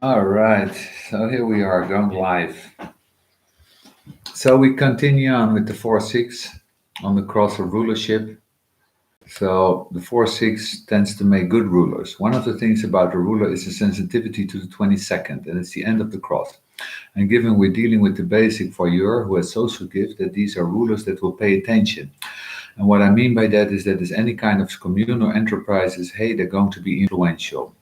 All right, so here we are going live. So we continue on with the 4-6 on the cross of rulership. So the 4-6 tends to make good rulers. One of the things about a ruler is the sensitivity to the 22nd, and it's the end of the cross. And given we're dealing with the basic voyeur who has social gift, that these are rulers that will pay attention. And what I mean by that is that as any kind of commune or enterprise is, hey, they're going to be influential.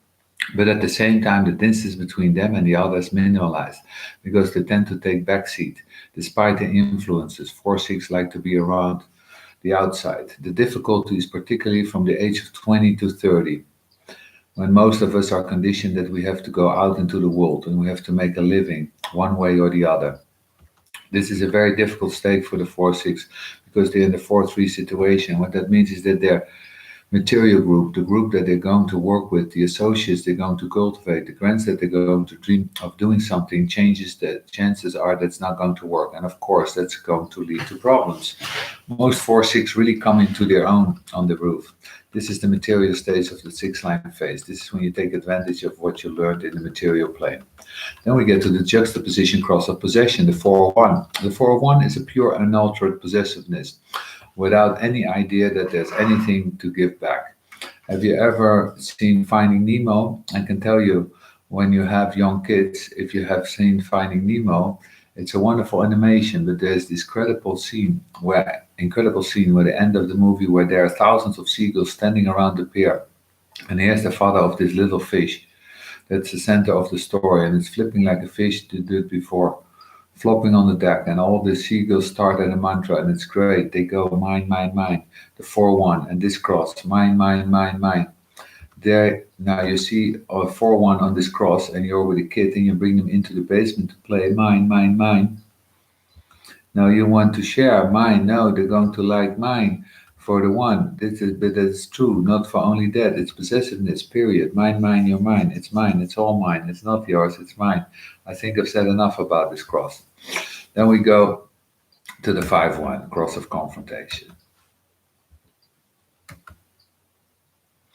But at the same time, the distance between them and the others minimalized because they tend to take backseat. Despite the influences, 4-6 like to be around the outside. The difficulty is particularly from the age of 20 to 30, when most of us are conditioned that we have to go out into the world and we have to make a living one way or the other. This is a very difficult state for the 4-6 because they're in the 4-3 situation. What that means is that they're material group, the group that they're going to work with, the associates they're going to cultivate, the grants that they're going to dream of doing something, changes that chances are that's not going to work. And of course, that's going to lead to problems. Most 4-6 really come into their own on the roof. This is the material stage of the 6-line phase. This is when you take advantage of what you learned in the material plane. Then we get to the juxtaposition cross of possession, the 4-1. The 4-1 is a pure unaltered possessiveness, without any idea that there's anything to give back. Have you ever seen Finding Nemo? I can tell you, when you have young kids, if you have seen Finding Nemo, it's a wonderful animation, but there's this incredible scene where the end of the movie where there are thousands of seagulls standing around the pier. And here's the father of this little fish. That's the center of the story, and it's flipping like a fish did before, flopping on the deck, and all the seagulls start at a mantra, and it's great. They go mine, mine, mine, the 4-1, and this cross, mine, mine, mine, mine. There, now you see a 4-1 on this cross, and you're with a kid, and you bring them into the basement to play mine, mine, mine. Now you want to share mine. No, they're going to like mine for the one. But that's true, not for only that. It's possessiveness, period. Mine, mine, your mine. It's mine. It's all mine. It's not yours. It's mine. I think I've said enough about this cross. Then we go to the 5-1, cross of confrontation.